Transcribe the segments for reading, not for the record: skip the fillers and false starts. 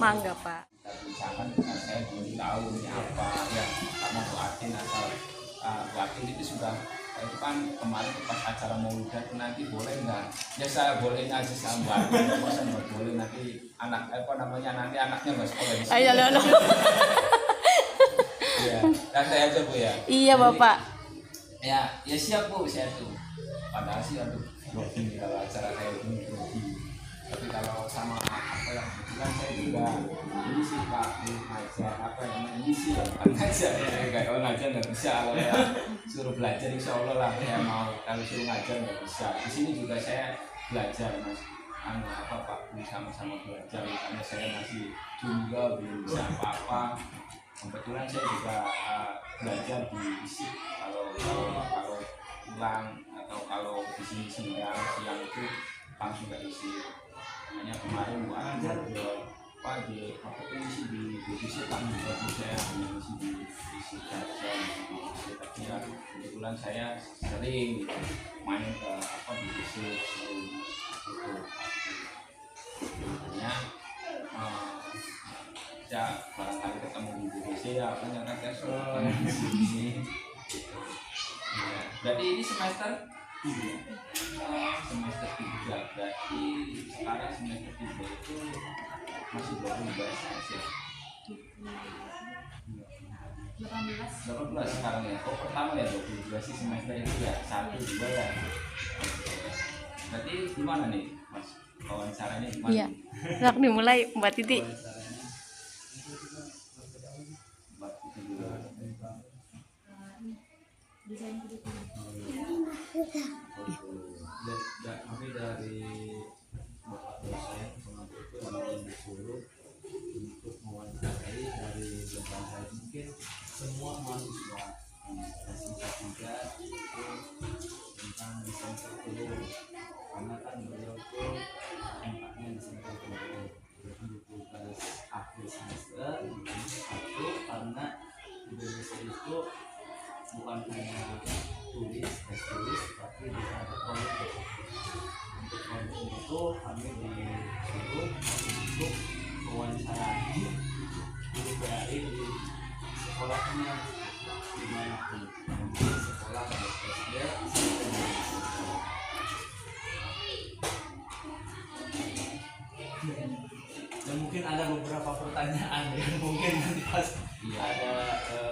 Mangga Pak. Misalkan saya belum tahu ini apa ya, karena Bu Atin asal Bu Atin itu sudah itu kan kemarin pas acara Maulidan nanti boleh nggak? Ya saya bolehin aja sama Bu Atin, masa nggak boleh nanti anak apa namanya nanti anaknya nggak sekolah di sini. Ayo lo. Ya, santai aja Bu ya. Iya Jadi, Bapak. Ya siap Bu, saya tuh. Padahal sih aduh grogi kalau acara kayak gini grogi. Tapi kalau sama apa yang kebetulan saya juga ini sih Pak ngajar apa namanya ini sih bukan ngajar ya kayak kalau ngajar nggak bisa kalau ya suruh belajar insya Allah lah saya mau kalau suruh ngajar nggak bisa. Di sini juga saya belajar Mas apa Pak sama-sama belajar karena saya masih junior belum bisa apa-apa. Kebetulan saya juga belajar di ISIP kalau pulang atau kalau di sini siang itu langsung dari ISIP. Hanya kemarin Bu Ajar Pak di apa ini di ISIP kan juga saya mengisi di ISIP saja tapi ya kebetulan saya sering main ke apa di ISIP itu hanya ya barangkali ketemu di BBC ya apa yang saya suka di sini. Ya, berarti ini semester 3. Semester 3 berarti sekarang semester 3 itu masih baru bahasa Asia. 18 sekarang ya. Oh pertama ya 22 sih semester itu ya 1 2 ya. Berarti gimana nih Mas? Wawancaranya gimana? Iya. Nak dimulai Mbak Titi. Kami dari Bapak dosen pengambil disuruh untuk mewawancarai dari berbagai mungkin semua mahasiswa S3 itu tentang desain struktur karena kan beliau tuh tempatnya desain struktur jadi di tugas akhir semester satu karena Indonesia itu bukan hanya tulis tapi juga ada proyek. Untuk proyek itu kami disuruh untuk mewawancarai guru PAI di sekolahnya dimanapun di sekolah baik SD dan mungkin ada beberapa pertanyaan yang mungkin nanti pas ada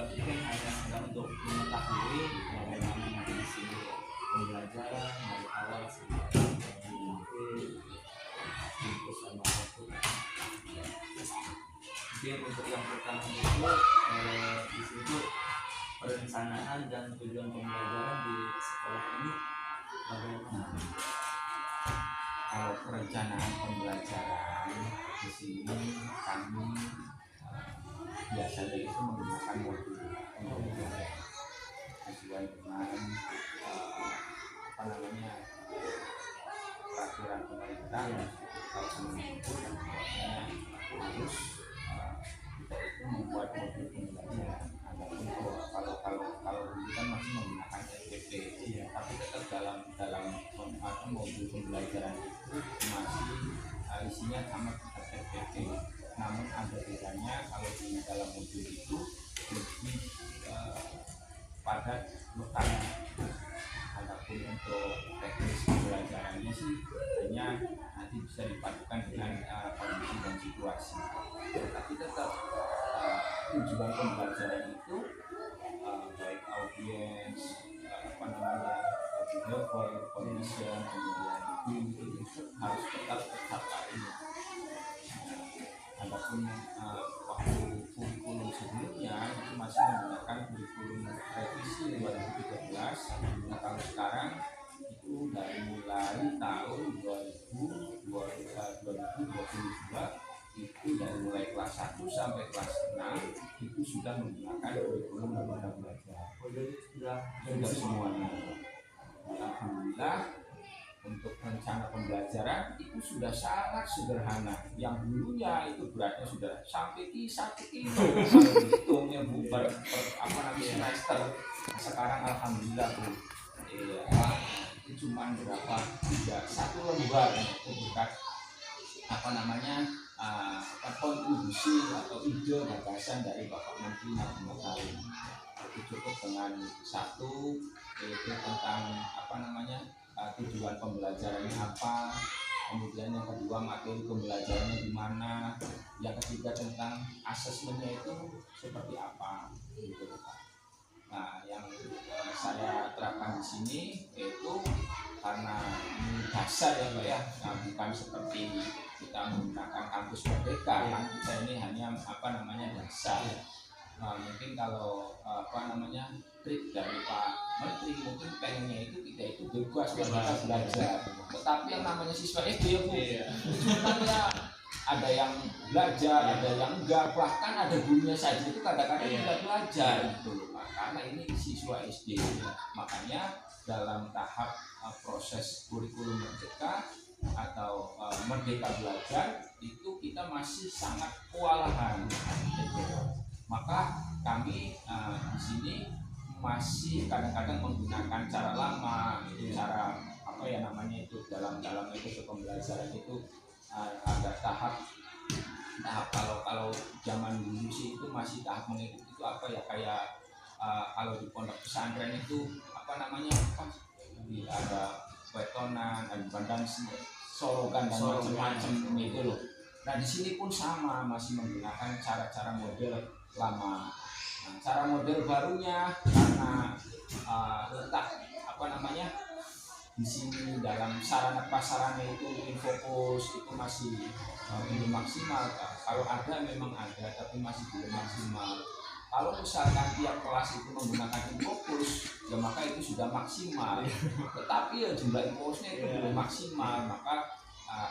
mungkin hanya sekedar untuk mengetahui bagaimana nanti di sini pembelajaran dari awal sampai mungkin sama waktu. Mungkin untuk yang pertama itu di situ perencanaan dan tujuan pembelajaran di sekolah ini bagaimana? Kalau perencanaan pembelajaran di sini kami biasanya itu menggunakan modul pembelajaran sesuai dengan apa namanya peraturan pemerintah kalau menyebut harus kita itu membuat modul pembelajaran. Adapun kalau dulu kan masih menggunakan SPP, ya, tapi tetap dalam modul pembelajaran itu masih isinya sama seperti SPP. Namun ada bedanya kalau di dalam modul itu lebih pada lokal. Adapun untuk teknis pembelajarannya sih hanya nanti bisa dipadukan dengan kondisi dan situasi. Tapi tetap tujuan pembelajaran itu baik audiens apa namanya behavior, condition, kemudian itu harus tetap tercapai. Adapun waktu kurikulum sebelumnya itu masih menggunakan kurikulum revisi 2013. Nah kalau sekarang itu dari mulai tahun 2022 itu dari mulai kelas 1 sampai kelas 6 itu sudah menggunakan kurikulum lembaga belajar. Sudah semuanya. Alhamdulillah untuk rencana pembelajaran itu sudah sangat sederhana. Yang dulunya itu beratnya sudah sampai 1 kilo hitungnya bubar apa namanya semester. Sekarang alhamdulillah tuh itu cuma berapa 1 lembar itu berkat apa namanya kontribusi kontribusi atau ide gagasan dari Bapak Menteri Nadiem Makarim. Itu cukup dengan satu, yaitu tentang apa namanya tujuan pembelajarannya apa, kemudian yang kedua materi pembelajarannya di mana, yang ketiga tentang asesmennya itu seperti apa, gitu Pak. Nah, yang saya terapkan di sini yaitu karena ini dasar ya Pak ya, nah, bukan seperti kita menggunakan kampus merdeka, kan kita ini hanya apa namanya dasar. Nah, mungkin kalau apa namanya trik dari Pak Menteri mungkin pengennya itu kita itu bebas kita belajar, tetapi yang namanya siswa SD ya Bu, sebenarnya ada yang belajar, ada yang enggak, bahkan ada gurunya saja itu kadang-kadang tidak belajar gitu loh Pak, karena ini siswa SD. Makanya dalam tahap proses kurikulum merdeka atau merdeka belajar itu kita masih sangat kewalahan gitu. Maka kami di sini masih kadang-kadang menggunakan cara lama, itu cara apa ya namanya itu dalam metode pembelajaran itu ada tahap kalau zaman dulu sih itu masih tahap mengikuti itu apa ya kayak kalau di pondok pesantren itu apa namanya ada wetonan, ada bandang sorogan dan macam-macam itu loh. Nah di sini pun sama, masih menggunakan cara-cara model lama. Nah, cara model barunya karena letak apa namanya di sini dalam sarana prasarana itu infokus itu masih belum maksimal. Kalau ada memang ada, tapi masih belum maksimal. Kalau misalkan tiap kelas itu menggunakan infokus, ya maka itu sudah maksimal. Tetapi ya jumlah infokusnya itu belum maksimal, maka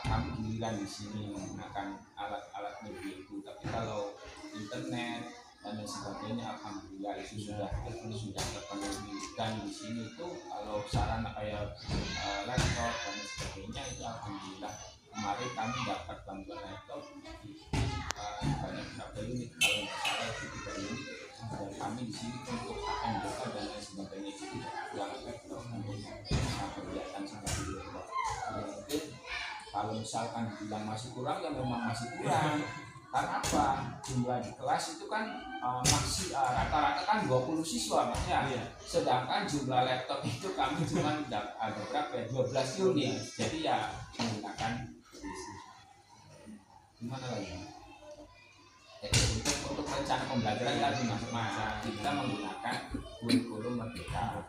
kami giliran di sini menggunakan alat-alat media itu. Tapi kalau internet dan lain sebagainya, alhamdulillah itu sudah terpenuhi. Dan di sini itu kalau sarana kayak laptop dan lain sebagainya itu alhamdulillah kemarin kami dapat bantuan laptop banyak berapa unit, kalau nggak salah itu 3 unit, dan kami di sini untuk AMDK dan lain sebagainya itu tidak kurang laptop kegiatan sangat di luar. Mungkin kalau misalkan dibilang masih kurang ya memang masih kurang. Karena apa? Jumlah di kelas itu kan masih rata-rata kan 20 siswa Mas ya. Sedangkan jumlah laptop itu kami cuma ada berapa ya? 12 unit. Jadi ya menggunakan gimana lagi? Untuk rencana pembelajaran tadi Mas, kita menggunakan kurikulum merdeka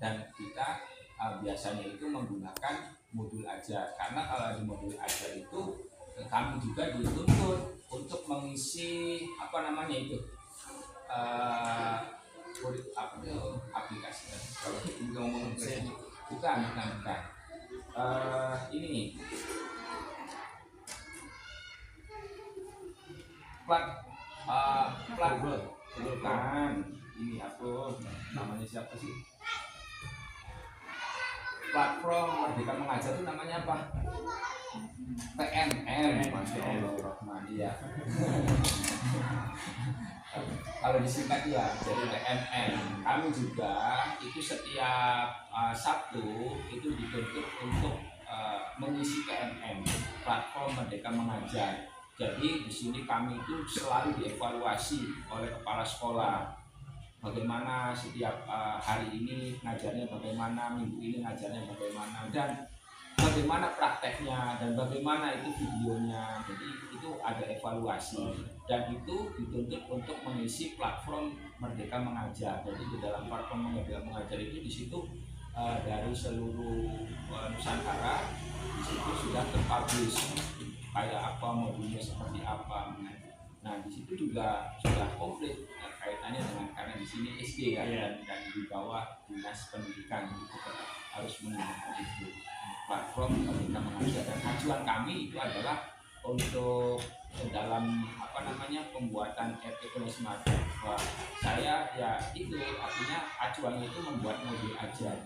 dan kita biasanya itu menggunakan modul ajar. Karena kalau di modul ajar itu kami juga dituntut untuk mengisi apa namanya itu aplikasi kalau ngomong bukan ini plat bukan ini aku namanya siapa sih, platform Merdeka Mengajar itu namanya apa? PNM, Masya Allah Rahman, iya. Kalau disingkat ya, jadi PNM. Kami juga itu setiap Sabtu itu dituntut untuk mengisi PNM, platform Merdeka Mengajar. Jadi di sini kami itu selalu dievaluasi oleh kepala sekolah. Bagaimana setiap hari ini ngajarnya bagaimana, minggu ini ngajarnya bagaimana, dan bagaimana prakteknya, dan bagaimana itu videonya. Jadi itu ada evaluasi, dan itu dituntut untuk mengisi platform Merdeka Mengajar. Jadi di dalam platform Merdeka Mengajar itu di situ dari seluruh Nusantara di situ sudah terpublish kayak apa modulnya seperti apa. Nah di situ juga sudah komplit kaitannya dengan karena di sini SD ya, dan di bawah dinas pendidikan itu harus menggunakan itu platform Merdeka Mengajar. Dan acuan kami itu adalah untuk dalam apa namanya pembuatan RT Smart. Wah, saya ya itu artinya acuannya itu membuat modul ajar.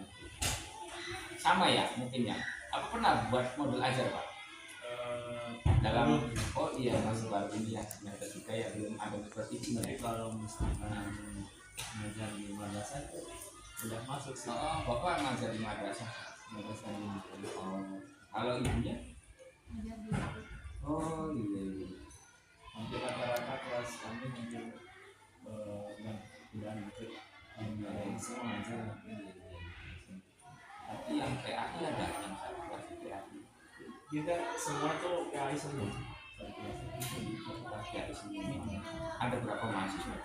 Sama ya mungkin ya. Apa pernah buat modul ajar Pak? Dalam oh iya masih baru ini ya, ternyata juga ya belum ada seperti ini. Tapi kalau misalkan ngajar di madrasah udah masuk sih. Oh, Bapak ngajar di madrasah ini. Oh, kalau ibunya? Oh iya. Nanti juga semua tuh KAI semua. KAI semua. Ada berapa mahasiswa?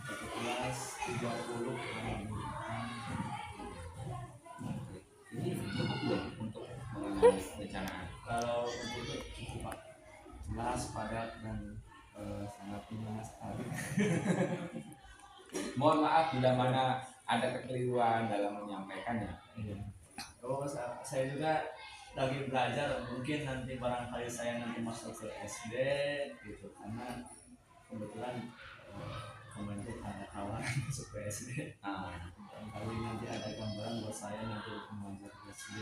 Satu kelas 30 orang. Ini cukup belum untuk mengenai perencanaan? Kalau untuk itu cukup Pak, jelas padat dan sangat indah sekali. Mohon maaf bila mana ada kekeliruan dalam menyampaikannya. Iya. Oh, saya juga lagi belajar, mungkin nanti barangkali saya nanti masuk ke SD gitu, karena kebetulan membentuk ada kawan masuk ke SD. Barangkali nanti ada gambaran buat saya nanti mengajar ke SD.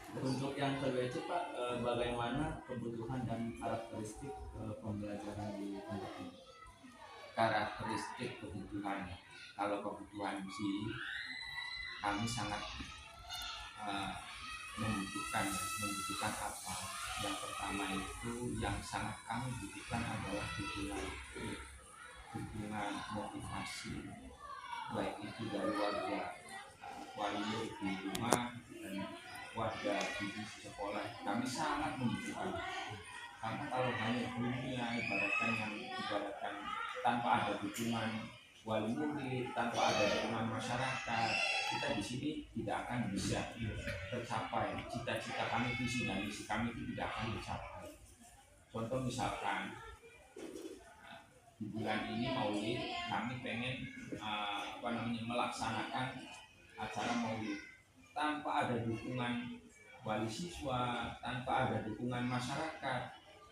Untuk yang kedua itu Pak, bagaimana kebutuhan dan karakteristik pembelajaran di tempat ini? Karakteristik kebutuhan, kalau kebutuhan sih kami sangat membutuhkan apa. Yang pertama itu yang sangat kami butuhkan adalah dukungan motivasi, baik itu dari warga wali murid di rumah dan warga di sekolah. Kami sangat membutuhkan, karena kalau hanya dunia ibaratkan tanpa ada dukungan wali murid, tanpa ada dukungan masyarakat, kita di sini tidak akan bisa tercapai cita-cita kami, visi dan misi kami itu tidak akan tercapai. Contoh misalkan di bulan ini Maulid, kami pengen melaksanakan acara Maulid tanpa ada dukungan wali siswa, tanpa ada dukungan masyarakat,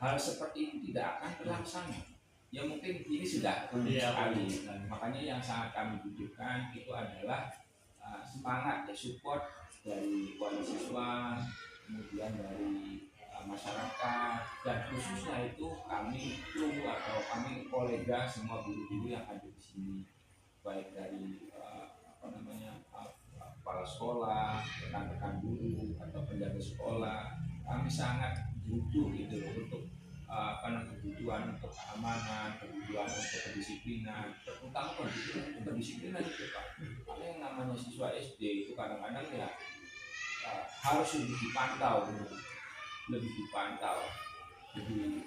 hal seperti ini tidak akan terlaksana. Ya mungkin ini sudah unik sekali. Makanya yang sangat kami butuhkan itu adalah semangat, support dari wali siswa, kemudian dari masyarakat, dan khususnya itu kami kru atau kami kolega semua guru-guru yang ada di sini, baik dari kepala sekolah, rekan-rekan guru atau penjaga sekolah. Kami sangat butuh gitu loh untuk kebutuhan untuk keamanan, kebutuhan untuk kedisiplinan, terutama kebutuhan untuk kedisiplinan itu Pak. Karena yang namanya siswa SD itu kadang-kadang ya harus lebih dipantau. Jadi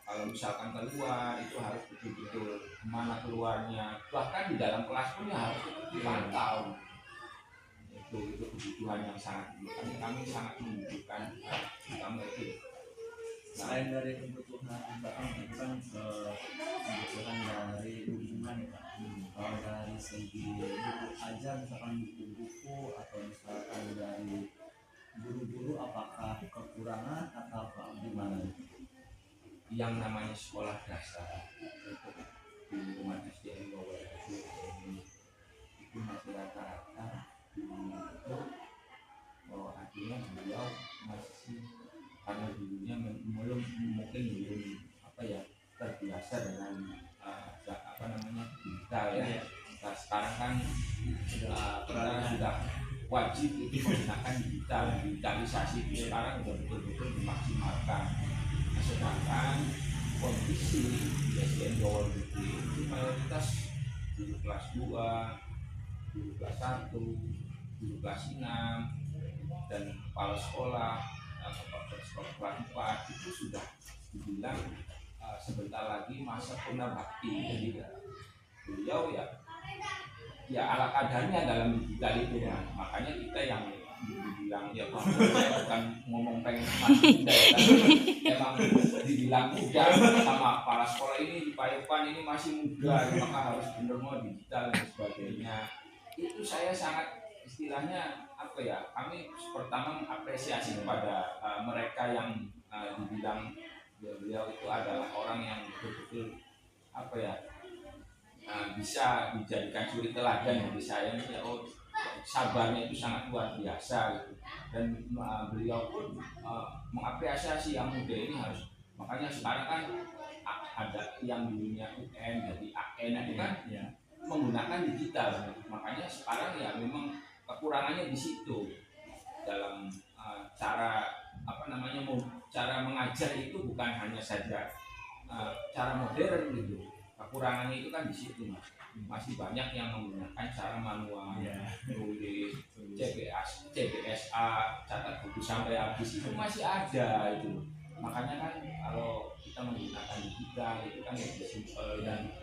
kalau misalkan keluar itu harus betul-betul kemana keluarnya, bahkan di dalam kelas pun ya harus dipantau. Itu kebutuhan yang sangat kami sangat membutuhkan utama itu. Selain dari kebutuhan bahkan itu kan kebutuhan dari dukungan ya Pak. Kalau dari segi buku aja, misalkan buku-buku atau misalkan dari guru-guru, apakah kekurangan atau apa gimana? Yang namanya sekolah dasar untuk di lingkungan SDN Bawah itu masih rata-rata bahwa artinya beliau masih karena dulunya mungkin belum terbiasa dengan digital ya. Nah, sekarang kan kita sudah wajib itu menggunakan digitalisasi itu sekarang sudah betul-betul dimaksimalkan. Nah, sedangkan kondisi SDN Bawah itu mayoritas di kelas 2, di kelas 1, di kelas 6, dan kepala sekolah sekolah kelas 4 itu sudah dibilang sebentar lagi masa purna bakti. Jadi beliau ya ala kadarnya dalam digital itu ya. Makanya kita yang dibilang ya bukan ngomong pengen mati muda ya, emang dibilang muda sama kepala sekolah ini di Payapan ini masih muda, maka harus benar mau digital dan sebagainya. Itu saya sangat istilahnya kami pertama mengapresiasi kepada mereka yang dibilang beliau itu adalah orang yang betul-betul bisa dijadikan suri teladan bagi saya. Sabarnya itu sangat luar biasa gitu. Dan beliau pun mengapresiasi yang muda ini harus, makanya sekarang kan ada yang dulunya UN jadi AN itu kan menggunakan digital. Makanya sekarang ya memang kekurangannya di situ dalam cara cara mengajar itu bukan hanya saja cara modern gitu. kekurangannya itu kan di situ mas, masih banyak yang menggunakan cara manual, nulis CBSA, catat buku sampai habis itu masih ada itu. Makanya kan kalau kita menggunakan digital itu kan lebih simpel dan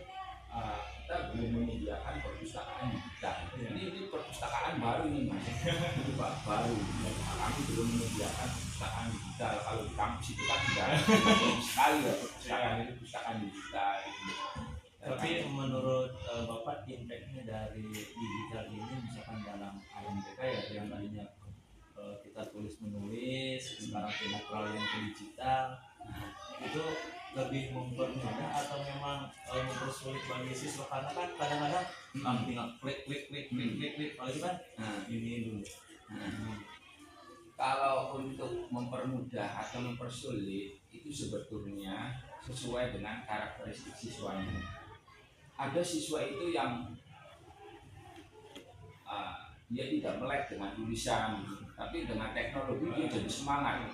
kita belum menyediakan perpustakaan digital. Ini perpustakaan baru ini mas, itu baru. Kami belum menyediakan perpustakaan digital. Kalau di kampus itu kan tidak sekali ya perpustakaan itu perpustakaan digital. Tapi menurut Bapak impactnya dari digital ini misalkan dalam AMPK ya yang tadinya kita tulis menulis sekarang pindah yang ke digital itu lebih mempermudah atau memang mempersulit bagi siswa karena kan kadang-kadang tinggal klik kalau itu kan ini dulu. Kalau untuk mempermudah atau mempersulit itu sebetulnya sesuai dengan karakteristik siswanya. Ada siswa itu yang dia tidak melek dengan tulisan, tapi dengan teknologi dia jadi semangat.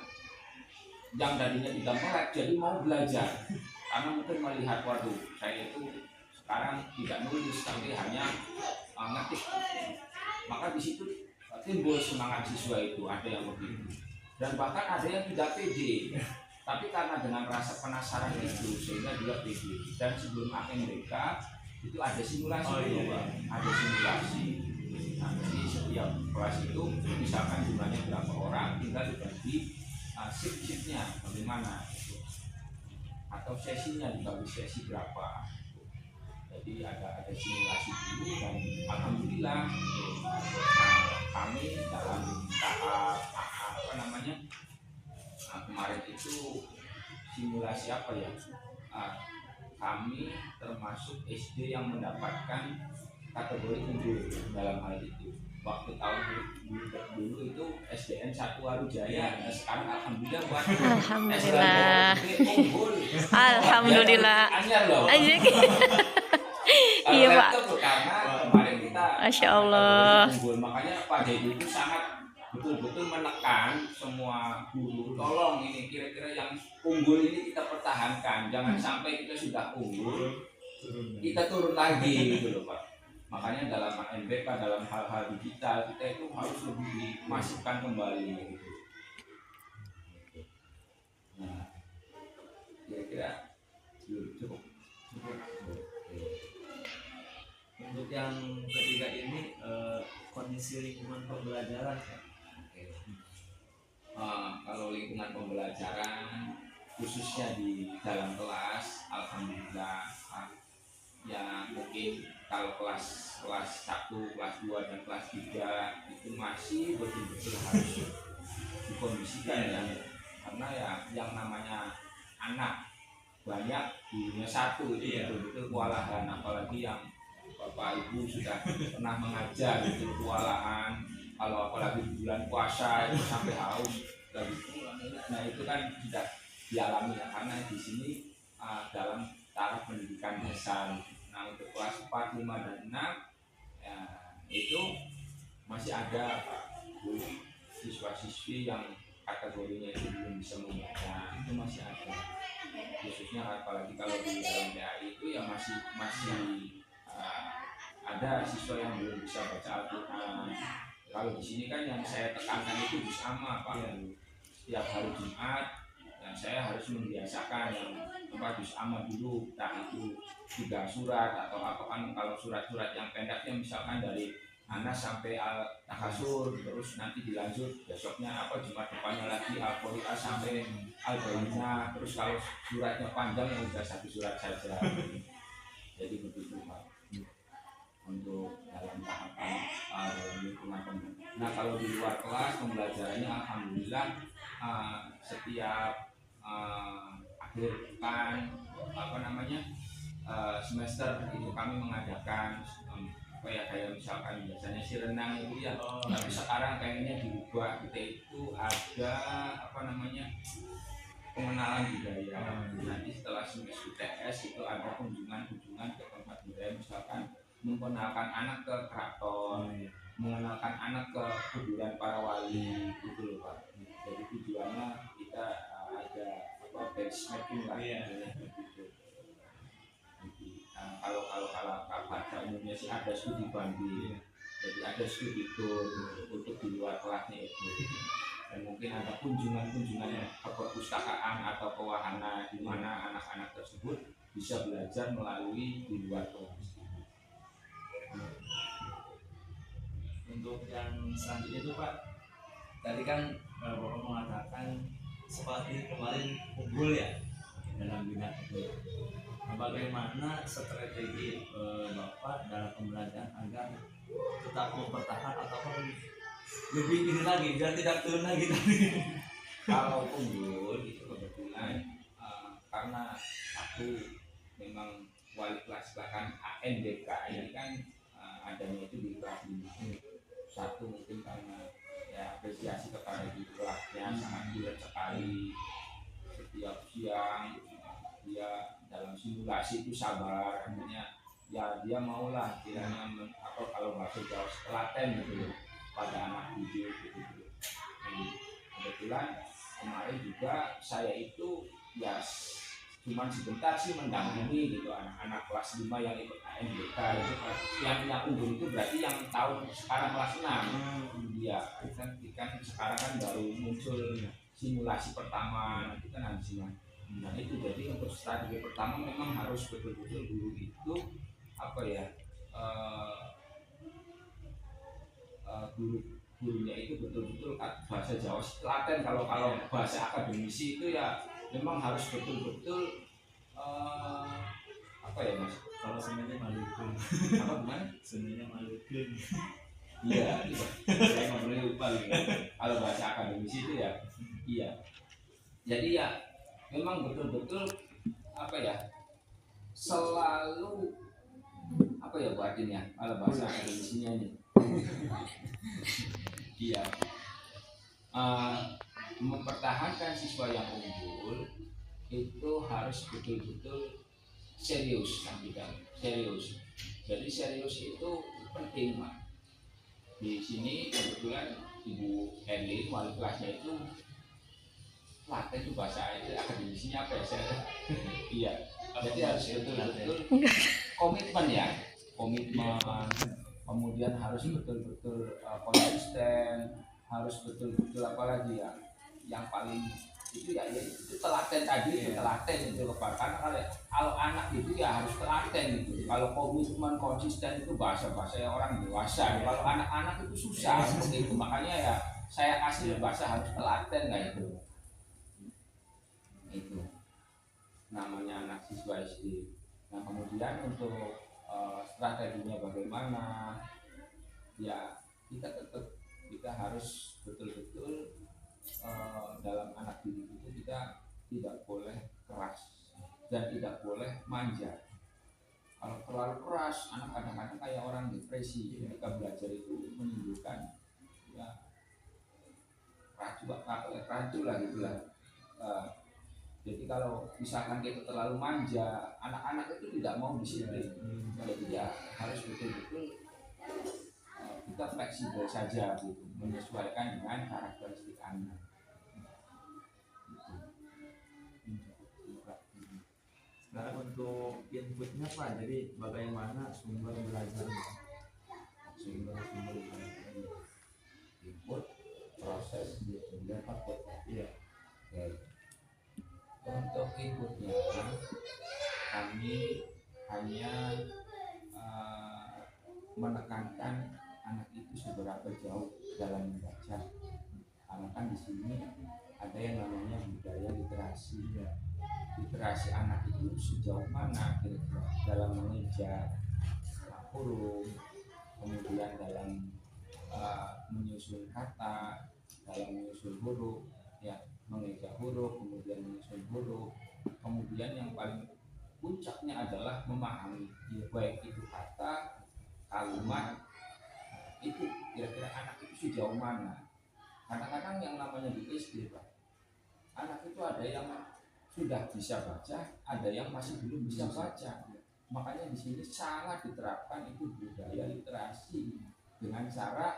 Yang tadinya tidak melek jadi mau belajar, karena mungkin melihat waduh saya itu sekarang tidak nulis tapi hanya ngetik. Maka di situ timbul semangat siswa itu, ada yang begitu. Dan bahkan ada yang tidak pede, tapi karena dengan rasa penasaran itu sehingga dia pede. Dan sebelum AMBK itu ada simulasi dulu, ada simulasi. Nah, jadi setiap kelas itu misalkan jumlahnya berapa orang, tinggal dibagi shift-shiftnya bagaimana gitu. Atau sesinya dibagi sesi berapa. Jadi ada simulasi dulu dan alhamdulillah kami dalam tahap kemarin itu simulasi apa ya? Kami termasuk SD yang mendapatkan kategori unggul dalam hal itu. Waktu tahun dulu itu SDN 1 Warujaya, nah sekarang alhamdulillah buat Alhamdulillah. unggul. Alhamdulillah. Anyar loh. Iya Pak. Karena kemarin kita Masya Allah. unggul, makanya Pak Dedi itu sangat betul-betul menekan semua guru, tolong ini kira-kira yang unggul ini kita pertahankan, jangan sampai kita sudah unggul kita turun lagi gitu loh Pak. Makanya dalam AMBK, dalam hal-hal digital kita itu harus lebih dimasifkan kembali gitu. Nah, kira-kira cukup. Untuk yang ketiga ini kondisi lingkungan pembelajaran. Kalau lingkungan pembelajaran khususnya di dalam kelas, alhamdulillah ya mungkin kalau kelas 1, kelas 2 dan kelas 3 itu masih betul-betul harus dikondisikan ya. Karena ya yang namanya anak banyak gurunya satu itu betul-betul kewalahan, apalagi yang Bapak Ibu sudah pernah mengajar itu kewalahan. Kalau apalagi di bulan puasa itu sampai haus dan nah itu kan tidak dialami ya, karena di sini dalam taraf pendidikan dasar. Nah untuk kelas 4, 5 dan 6 ya, itu masih ada siswa-siswi yang kategorinya itu belum bisa membaca, itu masih ada. Khususnya apalagi kalau di dalam PAI itu ya masih ada siswa yang belum bisa baca Al-Quran. Kalau di sini kan yang saya tekankan itu bersama Pak. Setiap hari Jumat dan saya harus membiasakan yang juz amma dulu, tak itu 3 surat atau apa kan. Kalau surat-surat yang pendeknya misalkan dari Anas sampai Al-Takasur, terus nanti dilanjut besoknya Jumat depannya lagi Al-Qari'ah sampai Al-Bayyinah. Terus kalau suratnya panjang yang sudah 1 surat saja. Jadi begitu Pak untuk dalam tahapan dalam lingkungan pembelajaran. Nah kalau di luar kelas pembelajarannya alhamdulillah setiap akhir pekan semester itu kami mengadakan kayak misalkan biasanya si renang itu ya, tapi sekarang kayaknya dirubah. Kita itu ada pengenalan budaya. Nanti setelah semester UTS itu ada kunjungan ke tempat budaya, misalkan memperkenalkan anak ke keraton, mengenalkan anak ke kuburan para wali gitu loh Pak. Jadi tujuannya kita ada benchmarking lah gitu. pada umumnya sih ada studi banding, jadi ada studi tour untuk di luar kelasnya itu, dan mungkin ada kunjungan-kunjungan ke perpustakaan atau ke wahana di mana anak-anak tersebut bisa belajar melalui di luar kelas. Untuk yang selanjutnya itu Pak, tadi kan Bapak mengatakan seperti kemarin unggul ya dalam bidang itu. Nah, bagaimana strategi Bapak dalam pembelajaran agar tetap mempertahankan ataupun lebih ini lagi biar tidak turun lagi tadi? Kalau unggul itu kebetulan karena aku memang wali kelas, bahkan ANBK ini kan adanya itu di kelas 5. Satu mungkin karena ya apresiasi kepada di kelasnya sangat giat sekali, setiap siang dia dalam simulasi itu sabar, artinya ya dia maulah kiranya atau kalau bahasa Jawa telaten gitu pada anak didik gitu. Kebetulan kemarin juga saya itu ya cuman sebentar sih mendampingi gitu anak-anak kelas 5 yang ikut ANBK itu. Yang unggul itu berarti yang tahun sekarang kelas 6. Iya, kan sekarang kan baru muncul simulasi pertama, nanti kan hasilnya. Nah itu jadi untuk strategi pertama memang harus betul-betul guru itu apa ya, gurunya itu betul-betul bahasa Jawa telaten. Kalau bahasa akademisi itu ya memang harus betul-betul apa ya Mas? Kalau sebenarnya malukan. Apa gimana? Sebenarnya malukan. Iya, saya ngobrolnya lupa gitu. Kalau bahasa akademisi itu ya, iya. Jadi ya memang betul-betul apa ya, selalu apa ya buatinnya kalau bahasa akademisinya ini. Iya. Mempertahankan siswa yang unggul itu harus betul-betul serius kan, tidak serius. Jadi serius itu penting Pak. Di sini kebetulan Ibu Erlin wali kelasnya itu Laten itu bahasa itu akademisinya apa ya saya? Iya. Jadi harus betul-betul komitmen ya, komitmen. Kemudian harus betul-betul konsisten, harus betul-betul apa lagi ya, yang paling itu ya itu telaten tadi, itu telaten itu karena kalau anak itu ya harus telaten gitu. Kalau komitmen konsisten itu bahasa yang orang dewasa. Kalau anak-anak itu susah seperti itu, makanya ya saya kasih bahasa harus telaten kayak itu. Itu namanya anak siswa SD. Nah kemudian untuk strateginya bagaimana, ya kita harus betul-betul dalam anak didik itu kita tidak boleh keras dan tidak boleh manja. Kalau terlalu keras, anak kadang-kadang kayak orang depresi ketika belajar itu, menimbulkan ya rancu lah gitulah. Jadi kalau misalkan kita terlalu manja, anak-anak itu tidak mau disiplin. Jadi ya harus betul-betul kita fleksibel saja gitu, menyesuaikan dengan karakteristik anak. Sekarang untuk inputnya Pak, jadi bagaimana sumber belajar? Sumber belajar input proses dia pakai. Iya. Oke. Untuk inputnya kami hanya menekankan anak itu seberapa jauh dalam membaca. Karena kan di sini ada yang namanya budaya literasi. Literasi anak itu sejauh mana kira-kira dalam mengeja huruf, kemudian dalam menyusun kata, dalam menyusun huruf, ya mengeja huruf, kemudian menyusun huruf, kemudian yang paling puncaknya adalah memahami baik itu kata, kalimat, itu kira-kira anak itu sejauh mana. Kadang-kadang yang namanya di SD Pak, anak itu ada yang sudah bisa baca, ada yang masih belum bisa baca. Makanya di sini sangat diterapkan itu budaya literasi dengan cara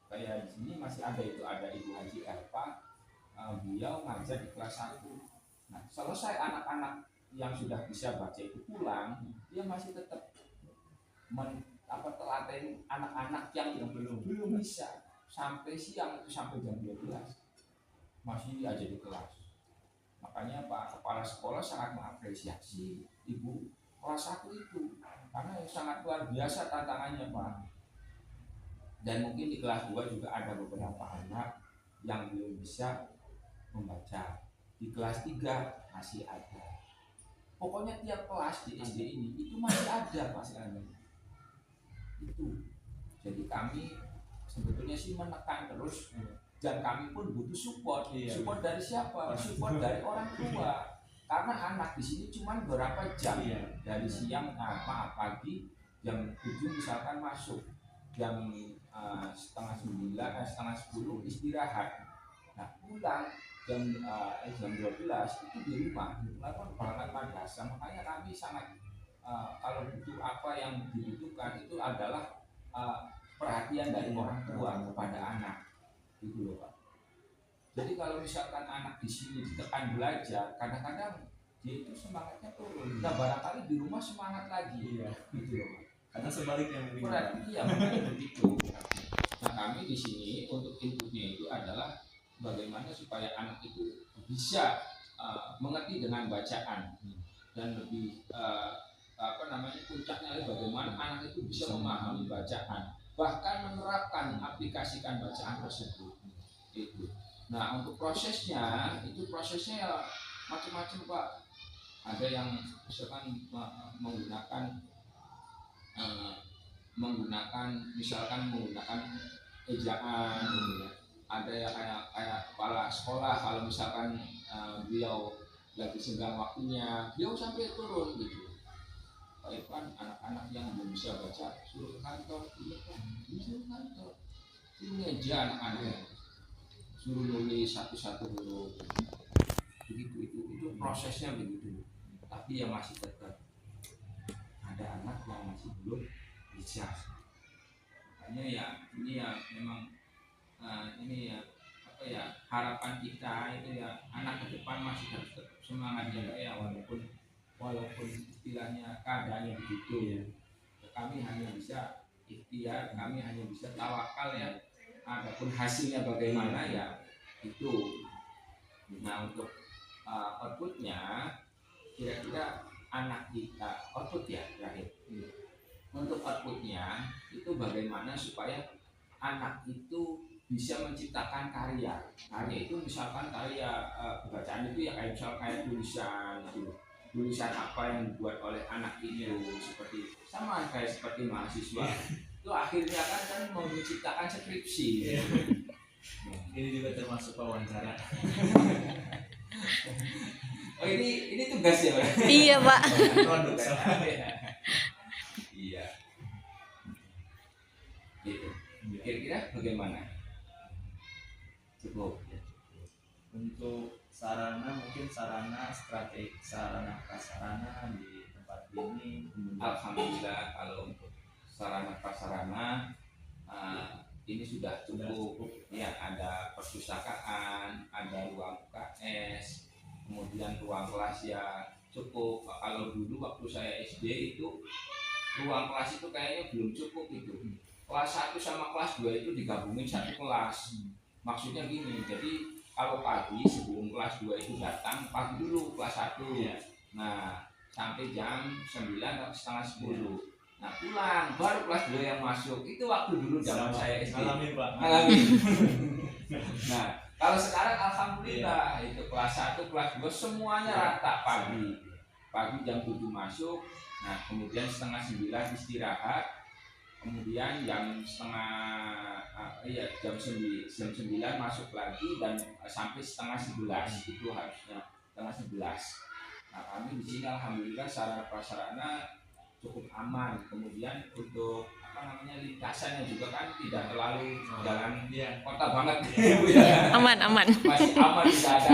kayak di sini masih ada Ibu Haji Elpa, beliau ngajar di kelas 1. Nah, selesai anak-anak yang sudah bisa baca itu pulang, dia masih tetap telaten anak-anak yang belum bisa sampai siang itu sampai jam 12 masih aja di kelas. Makanya Pak Kepala Sekolah sangat mengapresiasi Ibu kelas 1 itu karena sangat luar biasa tantangannya Pak. Dan mungkin di kelas 2 juga ada beberapa anak yang belum bisa membaca. Di kelas 3 masih ada. Pokoknya tiap kelas di SD ini itu masih ada Pak sekarang. Itu. Jadi kami sebetulnya sih menekan terus dan kami pun butuh support. Support dari siapa? Support dari orang tua. Karena anak di sini cuma berapa jam dari siang pagi jam 7 misalkan masuk jam setengah 9 setengah 10 istirahat. Nah pulang jam 12 itu di rumah melakukan berangkat madrasah. Makanya kami sangat kalau butuh apa yang dibutuhkan itu adalah perhatian dari orang tua kepada anak gitu loh Pak. Jadi kalau misalkan anak di sini ditekan belajar, kadang-kadang dia itu semangatnya turun. Nah barangkali di rumah semangat lagi, gitu loh Pak. Karena sebaliknya mungkin. Iya, makanya begitu. Nah kami di sini untuk inputnya itu adalah bagaimana supaya anak itu bisa mengerti dengan bacaan dan lebih puncaknya adalah bagaimana anak itu bisa memahami bacaan, bahkan menerapkan aplikasikan bacaan tersebut. Itu. Nah untuk prosesnya ya macam-macam Pak. Ada yang misalkan menggunakan ejaan, ada yang kayak kepala sekolah kalau misalkan beliau lagi senggang waktunya beliau sampai turun gitu. Pak Irfan, anak-anak yang belum bisa baca suruh ke kantor, suruh ke kantor, suruh ngeja anak-anak, suruh nulis satu-satu huruf, begitu itu prosesnya begitu. Tapi yang masih tetap ada anak yang masih belum bisa. Makanya ya ini ya memang harapan kita itu ya anak ke depan masih harus tetap semangat ya walaupun istilahnya keadaannya begitu ya. Kami hanya bisa ikhtiar, kami hanya bisa tawakal ya. Adapun hasilnya bagaimana ya itu. Nah untuk outputnya kira-kira anak kita output ya terakhir. Untuk outputnya itu bagaimana supaya anak itu bisa menciptakan karya itu misalkan karya bacaan itu ya kayak tulisan apa yang dibuat oleh anak itu seperti mahasiswa itu akhirnya kan mau menciptakan skripsi. Ini juga termasuk wawancara. Oh ini tugas ya Pak? Iya Pak. Iya. Gitu. Kira-kira bagaimana? Cukup. Untuk mungkin sarana strategi, sarana prasarana di tempat ini. Alhamdulillah kalau untuk sarana prasarana ini sudah cukup. Ya ada perpustakaan, ada ruang UKS, kemudian ruang kelas ya cukup. Kalau dulu waktu saya SD itu ruang kelas itu kayaknya belum cukup itu. Kelas 1 sama kelas 2 itu digabungin satu kelas. Maksudnya gini, jadi kalau pagi sebelum kelas 2 itu datang, pagi dulu kelas 1 ya. Nah, sampai jam 9 atau setengah 10. Nah, pulang, baru kelas 2 yang masuk. Itu waktu dulu zaman saya SD. Ngalamin Pak. Ngalamin. Nah, kalau sekarang alhamdulillah itu kelas 1, kelas 2 semuanya rata pagi. Pagi jam 7 masuk. Nah, kemudian setengah 9 istirahat. Kemudian jam 9 masuk lagi dan sampai setengah 11 itu harusnya setengah 11. Nah kami di sini alhamdulillah sarana prasarana cukup aman. Kemudian untuk lintasannya juga kan tidak terlalu jalan kota banget ya. Aman. Masih aman, tidak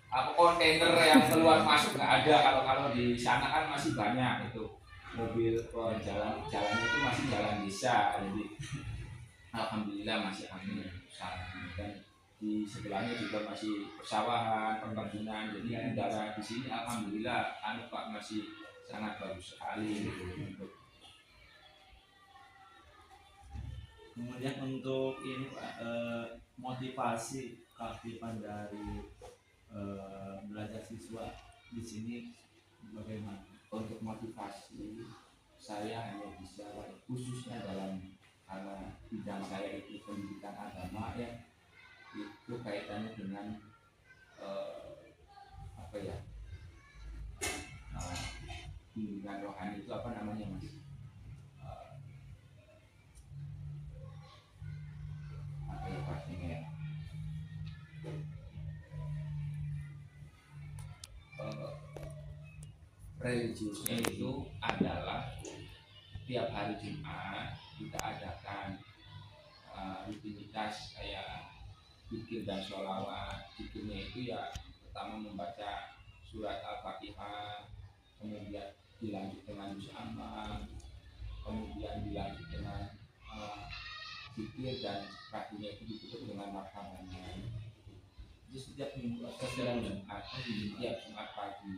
ada kontainer yang keluar masuk nggak ada. Kalau di sana kan masih banyak itu. Mobil jalannya itu masih jalan desa, jadi alhamdulillah masih aman. Dan di sebelahnya juga masih persawahan, perkebunan, jadi udara di sini alhamdulillah Pak masih sangat bagus sekali gitu. Kemudian untuk ini Pak, motivasi keaktifan dari belajar siswa di sini bagaimana? Untuk motivasi saya hanya bisa khususnya dalam karena bidang saya itu pendidikan agama ya, itu kaitannya dengan apa ya, bimbingan rohani itu apa namanya mas? Apa ya pastinya ya? Religiusnya itu adalah tiap hari Jumat kita adakan rutinitas kayak zikir dan sholawat. Zikirnya itu ya pertama membaca surat Al-Fatihah, kemudian dilanjut dengan juz amma, kemudian dilanjut dengan zikir, dan terakhirnya itu ditutup dengan marhabannya. Itu setiap minggu atau setiap Jumat, setiap Jumat pagi,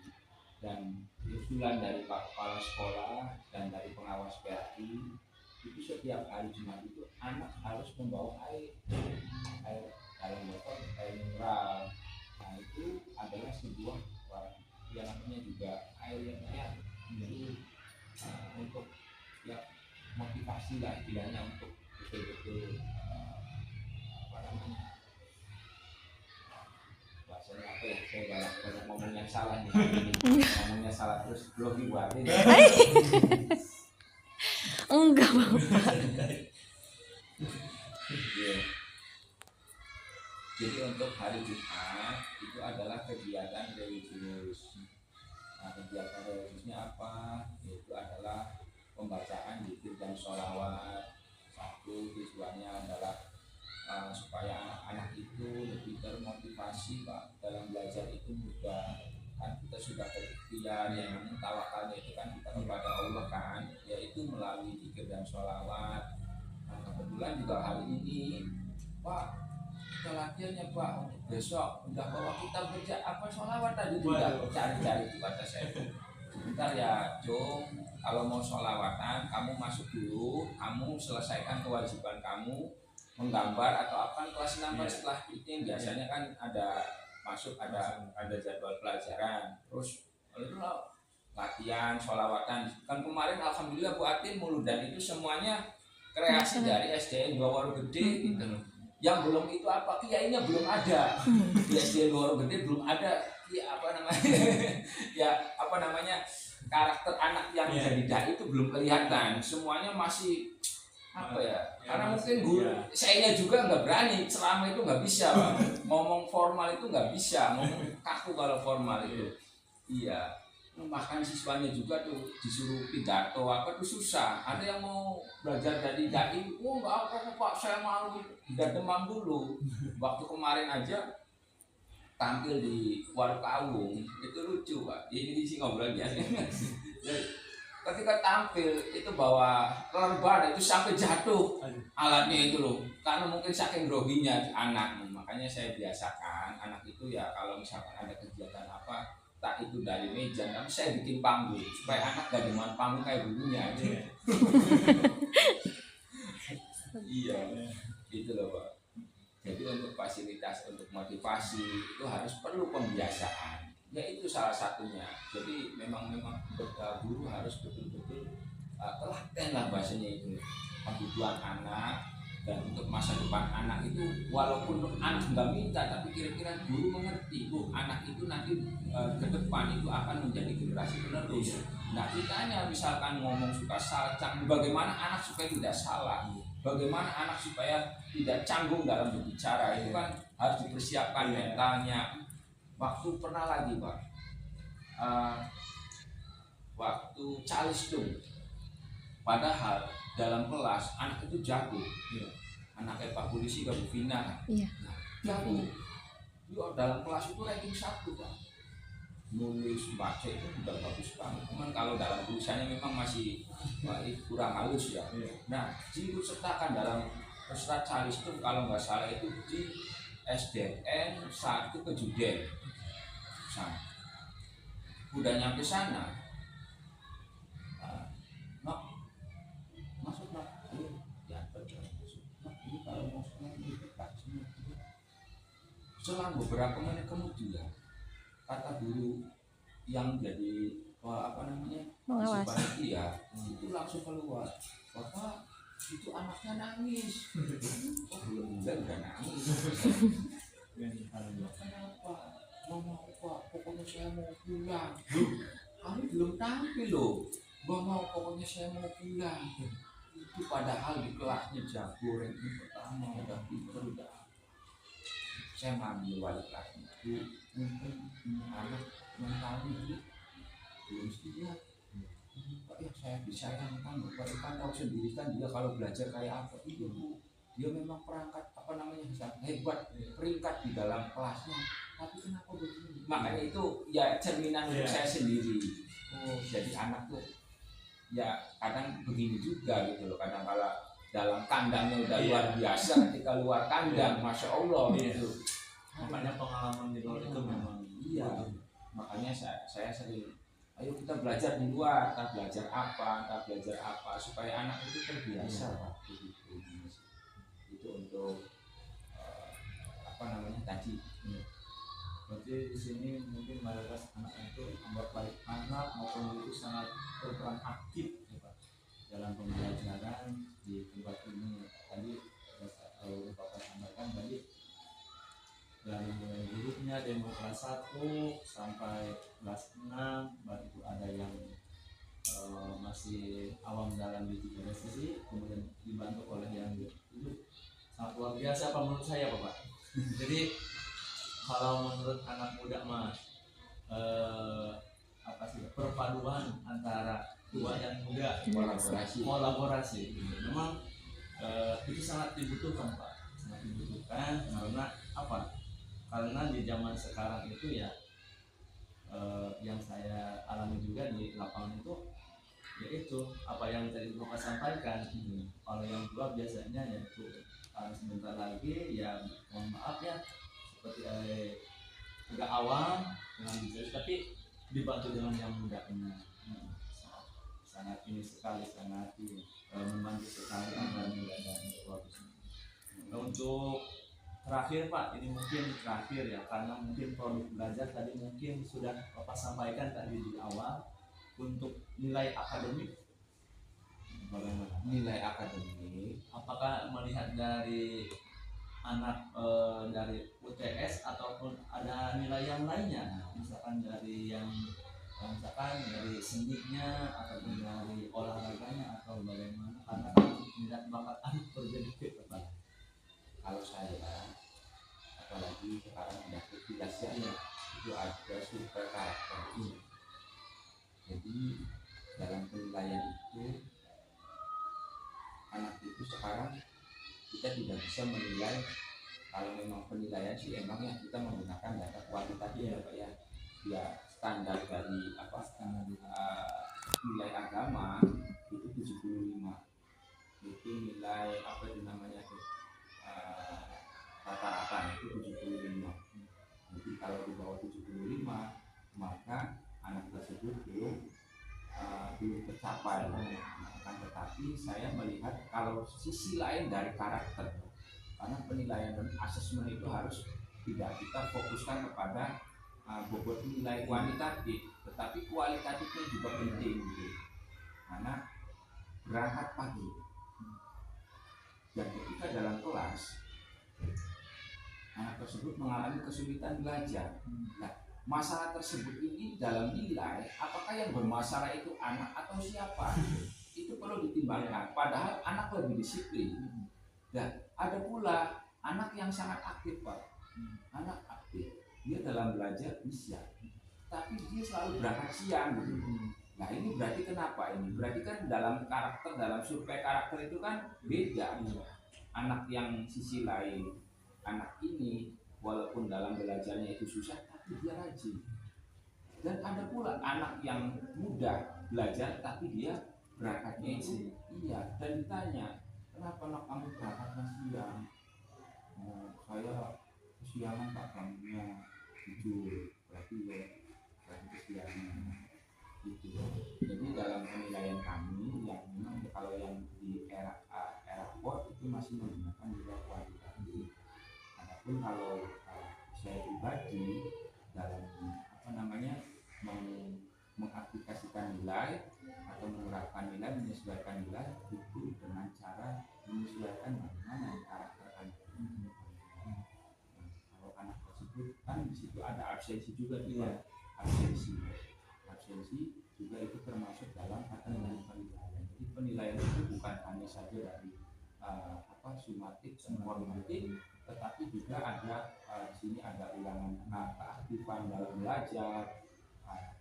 dan usulan dari Pak Kepala Sekolah dan dari pengawas PRI itu setiap hari Jumat itu anak harus membawa air dalam botol, air mineral. Nah itu adalah sebuah yang namanya juga air yang sehat. Jadi untuk ya motivasi lah istilahnya untuk betul-betul apa namanya, bahasanya apa ya, saya banyak ngomong yang salah nih ngomongnya salah terus grogi buatin. Enggak Bapak. Yeah. Jadi untuk hari Jumat itu adalah kegiatan religius. Nah, kegiatan religiusnya apa? Yaitu adalah pembacaan zikir dan sholawat. Satu, tujuannya adalah supaya anak-anak itu lebih termotivasi Pak dalam belajar itu mudah. Kan kita sudah berikhtiar, yang namanya tawakalnya itu kan kita kepada Allah kan, yaitu melalui zikir dan sholawat. Nah, kebetulan juga hari ini Pak kita latihannya Pak untuk besok udah bawa kita baca apa sholawat tadi juga cari-cari itu kata saya. Sebentar ya Jom, kalau mau sholawatan kamu masuk dulu, kamu selesaikan kewajiban kamu menggambar atau apa kelas 6 setelah itu yang biasanya kan ada masuk ada jadwal pelajaran, terus itu latihan sholawatan kan kemarin alhamdulillah Bu Atin mulu, dan itu semuanya kreasi dari SDN Dua Waru Gede gitu. Yang belum itu apa, kiainya belum ada di SDN Dua Waru Gede, belum ada ya apa namanya ya apa namanya karakter anak yang jadi dai itu belum kelihatan, semuanya masih apa ya, karena mungkin guru saya juga nggak berani selama itu nggak bisa Pak. Ngomong formal itu nggak bisa, ngomong kaku kalau formal itu iya. Bahkan siswanya juga tuh disuruh pidato apa tuh susah, ada yang mau belajar dari dai, oh nggak apa Pak saya malu, udah demam dulu. Waktu kemarin aja tampil di Warung Kawung itu lucu Pak, ini sih ngobrol biasa. Ketika tampil itu bawa rebana itu sampai jatuh alatnya itu loh, karena mungkin saking groginya anak. Makanya saya biasakan anak itu ya kalau misalkan ada kegiatan apa tak itu dari meja, tapi saya bikin panggung supaya anak gak demam panggung kayak gurunya aja. Iya itu loh Pak. Jadi untuk fasilitas, untuk motivasi itu harus perlu pembiasaan. Ya itu salah satunya. Jadi memang guru harus betul-betul telaten lah bahasanya itu, kebutuhan anak dan untuk masa depan anak itu, walaupun anak nggak minta tapi kira-kira guru mengerti Bu anak itu nanti ke depan itu akan menjadi generasi penerus. Nah kita hanya misalkan ngomong suka salah, bagaimana anak supaya tidak salah, bagaimana anak supaya tidak canggung dalam berbicara, itu kan harus dipersiapkan mentalnya. Waktu pernah lagi Pak, waktu calis tuh, padahal dalam kelas anak itu jago, anaknya Pak Polisi Pak Bu Vina, nah, jago, dalam kelas itu ranking 1 Pak, nulis baca itu udah bagus banget. Cuman kalau dalam tulisannya memang masih kurang halus ya. Nah diikut sertakan dalam peserta calis itu kalau nggak salah itu di SDN 1 Kejuden. Udah nyampe sana, masuk ayo diantar masuk. Selang beberapa menit kemudian kata guru yang jadi apa namanya Pengawas. panitia itu langsung keluar, bapak itu anaknya nangis. Oh belum udah nangis. Kenapa? Mama pak, pokoknya saya mau pulang. Loh, kamu belum tampil loh. Mama pokoknya saya mau pulang. Itu padahal di kelasnya jago ranking pertama, udah pinter udah. Saya ngambil wali kelas itu mungkin anak mentalnya itu belum siap. Pak ya saya disayangkan, Bapak kan tahu sendiri kan dia kalau belajar kayak apa itu Bu. Dia memang perangkat apa namanya hebat, peringkat di dalam kelasnya. Tapi kenapa begini? Makanya itu ya cerminan untuk saya sendiri. Oh jadi anak tuh ya kadang begini juga gitu loh. Kadang kala dalam kandangnya udah luar biasa, ketika luar kandang, masya Allah gitu. Makanya pengalaman di luar itu memang Makanya saya sering, ayo kita belajar di luar, kita belajar apa supaya anak itu terbiasa Pak. Itu untuk apa namanya tadi. Berarti di sini mungkin mayoritas anak itu baik anak maupun guru sangat berperan aktif ya Pak dalam pembelajaran di tempat ini. Tadi Bapak sampaikan tadi dari mulai gurunya demo kelas 1 sampai kelas 6, baru itu ada yang masih awam dalam digital sisi, kemudian dibantu oleh yang itu sangat luar biasa Pak menurut saya Bapak. Jadi kalau menurut anak muda mas apa sih perpaduan antara tua dan muda, kolaborasi memang itu sangat dibutuhkan Pak, sangat dibutuhkan karena apa? Karena di zaman sekarang itu ya yang saya alami juga di lapangan itu yaitu apa yang tadi Bapak sampaikan. Kalau yang tua biasanya yaitu sebentar lagi ya mohon maaf ya seperti agak awam dengan bisnis tapi dibantu dengan yang mudanya. Sangat ini sekali, sangat membantu sekali agar mudah dan untuk terakhir Pak, ini mungkin terakhir ya karena mungkin produk belajar tadi mungkin sudah Bapak sampaikan tadi di awal. Untuk nilai akademik bagaimana? Nilai akademik Apakah melihat dari anak dari UTS ataupun ada nilai yang lainnya, misalkan dari yang misalkan dari sendinya ataupun dari olahraganya atau bagaimana, karena kan minat bakat anak berbeda Pak. kalau saya apalagi sekarang udah kelas ya itu ada survei karakter. Jadi dalam penilaian itu anak itu sekarang kita tidak bisa menilai. Kalau memang penilaian sih emangnya kita menggunakan data kualitatif ya Pak ya. Ya standar dari apa nilai agama itu 75. Itu nilai apa itu namanya tuh rata-rata itu 75. Jadi kalau di bawah 75 maka anak tersebut belum tercapai. Akan tetapi saya melihat kalau sisi lain dari karakter, karena penilaian dan asesmen itu harus tidak kita fokuskan kepada bobot nilai kuantitatif, tetapi kualitatifnya juga penting gitu. Karena berangkat pagi dan ketika dalam kelas anak tersebut mengalami kesulitan belajar. Nah, masalah tersebut ini dalam nilai, apakah yang bermasalah itu anak atau siapa? Itu perlu ditimbangkan. Padahal anak lebih disiplin. Dan ada pula anak yang sangat aktif Pak. Anak aktif, dia dalam belajar bisa, tapi dia selalu berangkat siang gitu. Nah ini berarti kenapa ini? Berarti kan dalam karakter, dalam survei karakter itu kan beda. Anak yang sisi lain, anak ini walaupun dalam belajarnya itu susah, tapi dia rajin. Dan ada pula anak yang mudah belajar, tapi dia berangkatnya itu iya. Dan ditanya, kenapa anak kamu berangkatnya siang? Saya kesiangan Pak, kamunya jujur, berarti kesiangan. Gitu. Jadi dalam penilaian kami yang memang kalau yang di era bot itu masih menggunakan nilai kuantitatif. Adapun kalau nilai atau menerapkan nilai, menyesuaikan nilai itu dengan cara menyesuaikan bagaimana karakter anak. Nah, kalau anak tersebut kan di situ ada absensi juga juga absensi juga itu termasuk dalam kategori penilaian. Jadi penilaian itu bukan hanya saja dari sumatif dan formatif, tetapi juga ada di sini ada ulangan keaktifan dalam belajar,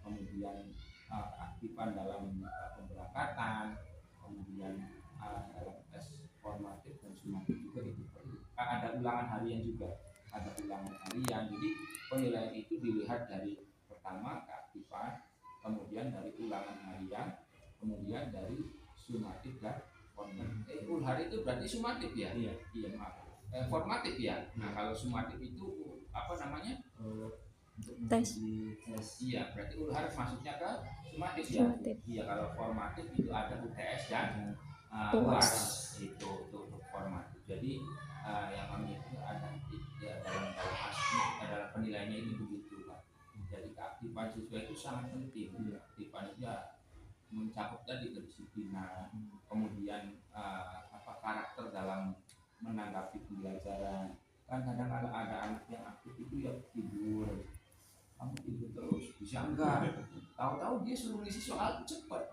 kemudian keaktifan dalam pemberangkatan, kemudian dalam tes formatif dan sumatif juga itu perlu. Ada ulangan harian juga, Jadi penilaian itu dilihat dari pertama keaktifan, kemudian dari ulangan harian, kemudian dari sumatif dan formatif. Ulhar itu berarti sumatif ya? Iya maaf. Formatif ya. Nah kalau sumatif itu apa namanya? Tes. Iya, berarti ulhar masuknya ke sumatif ya. Iya, kalau formatif itu ada UTS dan UAS itu untuk formatif. Jadi yang kami itu ada ya, dalam penilaiannya itu begitu Pak. Jadi keaktifan siswa itu sangat penting. Keaktifan itu ya mencakup tadi kedisiplinan, kemudian karakter dalam menanggapi pembelajaran. Kan kadang ada anak yang aktif itu ya tidur, kamu tidur terus bisa enggak? Tahu-tahu dia suruh ngisi soal cepat.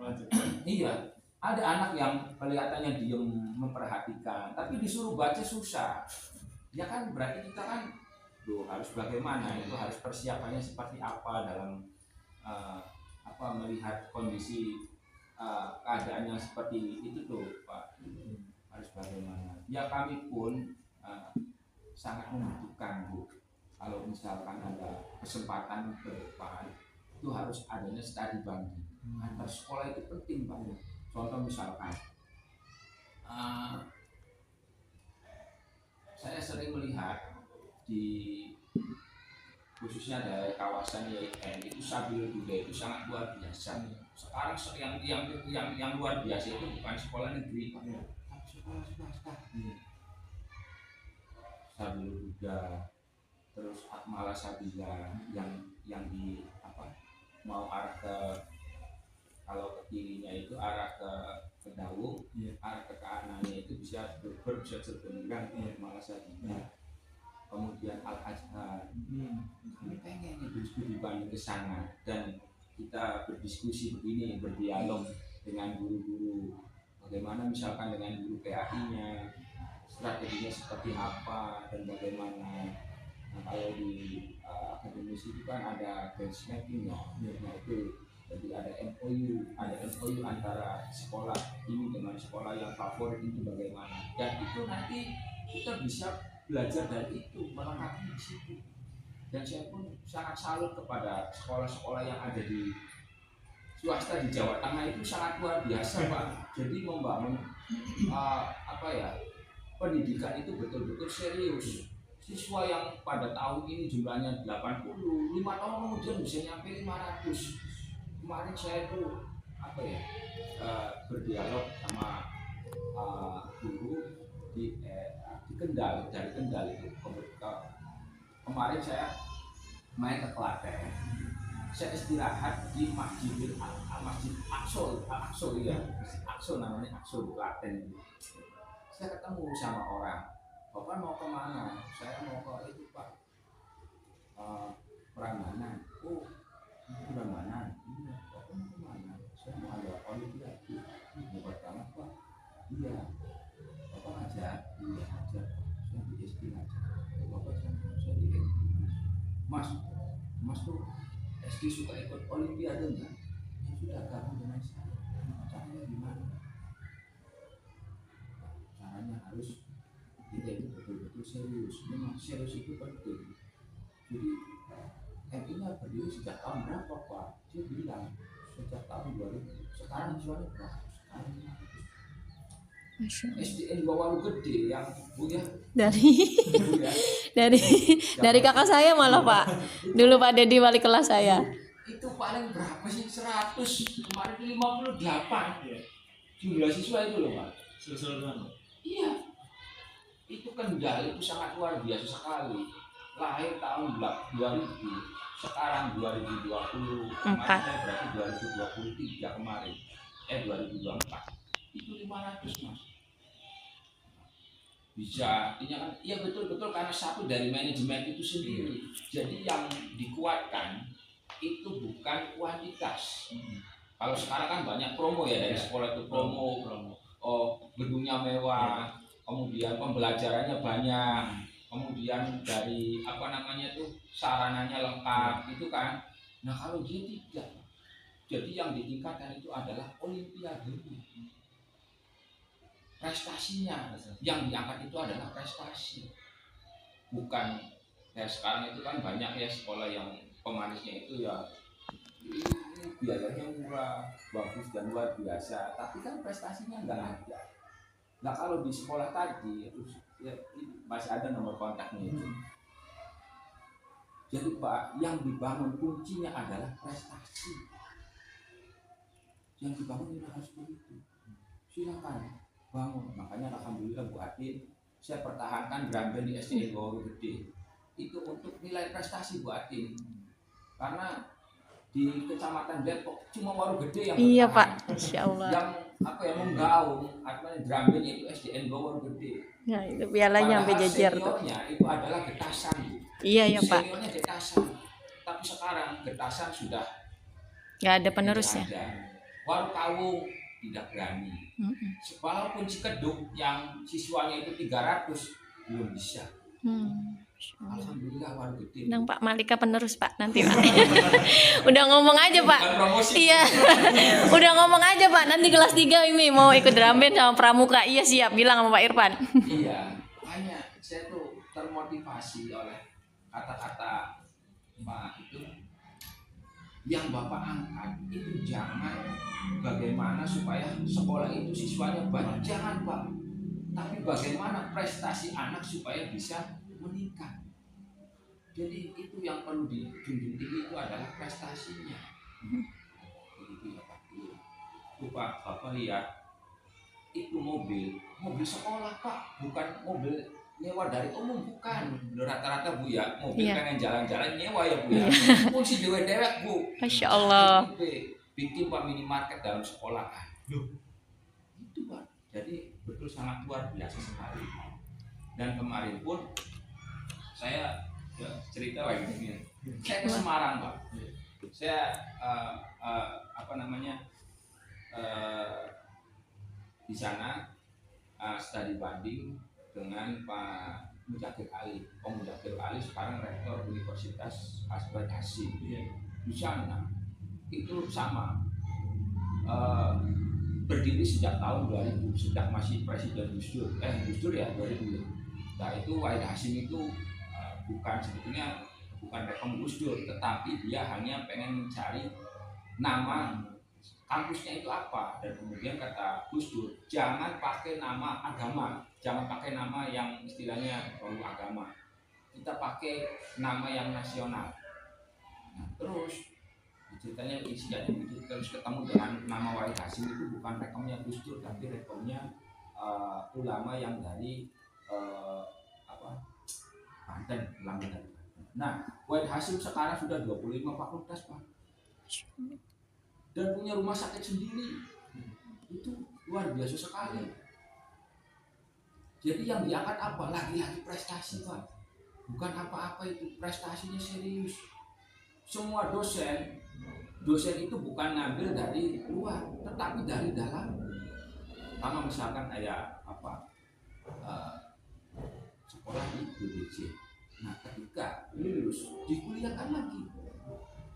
Iya, ada anak yang kelihatannya diam memperhatikan, tapi disuruh baca susah. Ya kan berarti kita kan harus bagaimana? Itu harus persiapannya seperti apa dalam melihat kondisi keadaan yang seperti itu tuh Pak, harus bagaimana? Ya kami pun sangat membutuhkan Bu. Kalau misalkan ada kesempatan ke depan, itu harus adanya study banding antar sekolah, itu penting Pak. Contoh misalkan saya sering melihat di khususnya dari kawasan YN itu sambil juga itu sangat luar biasa. Sekarang yang luar biasa itu bukan sekolah negeri Pak, tapi sekolah swasta. Sambil juga terus Akmala Sabila yang di mau arah ke, kalau ke kirinya itu arah ke Dawung, arah ke kanannya itu bisa berbengang Akmala Sabila. Kemudian Al-Azhar, kami pengen berdiskusi banding ke sana dan kita berdiskusi begini, berdialog dengan guru-guru, bagaimana misalkan dengan guru PAI-nya, strateginya seperti apa dan bagaimana. Nah kalau di akademis itu kan ada benchmarking-nya, nah itu jadi ada MOU antara sekolah ini dengan sekolah yang favorit itu bagaimana, dan itu nanti kita bisa belajar dari itu, melengkapi di situ. Dan saya pun sangat salut kepada sekolah-sekolah yang ada di swasta di Jawa Tengah, itu sangat luar biasa Pak. Jadi membangun pendidikan itu betul-betul serius. Siswa yang pada tahun ini jumlahnya 80, 5 tahun kemudian bisa nyampe 500. Kemarin saya itu berdialog sama guru di Kendal, dari Kendal itu. Kemarin saya main ke Klaten, saya istirahat di Masjid Aqsa ya, namanya Aqsa di Klaten itu. Saya ketemu sama orang, Bapak mau kemana? Saya mau ke itu Pak, Prambanan. Oh, Prambanan. Iya, Bapak mau kemana? Saya mau ada olimpiade. Hebat banget Pak. Iya. Bapak ngajak? Iya ngajak. Saya di SD ngajak. Bapak saya di SD. Mas tuh SD suka ikut olimpiade enggak? Ya sudah, gabung dengan saya. Caranya gimana? Caranya harus kita itu betul-betul serius. Memang serius itu penting. Jadi MI-nya berdiri sejak tahun berapa Pak? Dia bilang sejak tahun 2000. Sekarang jualnya berapa? Sekarang 500. SDN Bawalu gede yang punya dari kakak saya malah Pak. Dulu Pak Dedi wali kelas saya. Itu paling berapa sih? 100, kemarin 58 ya. Jumlah siswa itu loh Pak. Iya. Itu Kendal itu sangat luar biasa sekali. lahir tahun 2000, sekarang 2020, kemarin saya berarti 2023 kemarin, 2024 itu 500 mas. Bisa, ini kan, iya betul-betul karena satu dari manajemen itu sendiri. Jadi yang dikuatkan itu bukan kuantitas. Kalau sekarang kan banyak promo ya dari sekolah itu promo, oh gedungnya mewah, kemudian pembelajarannya banyak, kemudian dari apa namanya tuh sarananya lengkap, itu kan. Nah kalau dia tidak, jadi yang ditingkatkan itu adalah olimpiadenya, prestasinya, yang diangkat itu adalah prestasi, bukan kayak sekarang itu kan banyak ya sekolah yang pemanisnya itu ya ini biayanya murah, bagus dan luar biasa, tapi kan prestasinya nggak ada. Nah kalau di sekolah tadi itu ya, masih ada nomor kontaknya itu. Jadi Pak, yang dibangun kuncinya adalah prestasi. Yang dibangun ini harus begitu. Silakan bangun. Makanya alhamdulillah Bu Atin, saya pertahankan Gramben di SDN Waru Gede. Itu untuk nilai prestasi Bu Atin. Karena di Kecamatan Depok cuma Waru Gede yang Iya bertahan. Pak, Insya Allah. Yang apa ya menggaung artinya Gramben itu SDN Waru Gede. Ya itu pialanya sampai jajar tuh. Seniornya itu adalah Getasan. Iya ya Pak. Seniornya Getasan. Tapi sekarang Getasan sudah Nggak ada penerusnya. tidak ada. Waru Kawung tidak berani. Walaupun Cikedug yang siswanya itu 300 belum bisa. Alhamdulillah Waru Gede. Nang Pak Malika penerus Pak nanti Pak. Udah ngomong aja Pak. Bukan promosi. Iya. Udah ngomong aja Pak. Nanti kelas 3 ini mau ikut Dramben sama Pramuka. Iya siap. Bilang sama Pak Irfan. Iya. Makanya saya tuh termotivasi oleh kata-kata Pak itu. Yang Bapak angkat itu jangan bagaimana supaya sekolah itu siswanya banyak, jangan Pak. Tapi bagaimana prestasi anak supaya bisa meningkat. Jadi itu yang perlu dijunjung tinggi, itu adalah prestasinya. Begitu ya Pak. Itu Pak, Bapak lihat itu mobil sekolah Pak, bukan mobil nyewa dari umum, bukan. Rata-rata Bu ya, mobil pengen jalan-jalan nyewa ya Bu ya. Fungsi dewek-dewek Bu. Masya Allah. Bikin Pak minimarket dalam sekolah kan. Itu Pak. Jadi betul sangat luar biasa sekali. Dan kemarin pun saya cerita lagi ini. Saya ke Semarang Pak. Saya di sana studi banding dengan Pak Mudzakkir Ali. Pak Mudzakkir Ali sekarang rektor Universitas Asbar Hasim. Di sana itu sama berdiri sejak tahun 2000, sejak masih Presiden Gus Dur ya 2000. Nah itu Wahid Hasim itu sebetulnya bukan rekom Gus Dur, tetapi dia hanya pengen mencari nama kampusnya itu apa, dan kemudian kata Gus Dur jangan pakai nama agama, jangan pakai nama yang istilahnya baru agama, kita pakai nama yang nasional. Nah, terus ceritanya isinya begitu, terus ketemu dengan nama Wahid Hasim itu bukan rekomnya Gus Dur, tapi rekomnya ulama yang dari Banten, ulama dari Banten. Nah, Wahid Hasim sekarang sudah 25 fakultas Pak, dan punya rumah sakit sendiri. Itu luar biasa sekali. Jadi yang diangkat apa? Lagi-lagi prestasi Pak, bukan apa-apa, itu prestasinya serius. Semua dosen itu bukan ngambil dari luar, tetapi dari dalam. Sama misalkan kayak sekolah di BBC. Nah ketika lulus dikuliahkan lagi.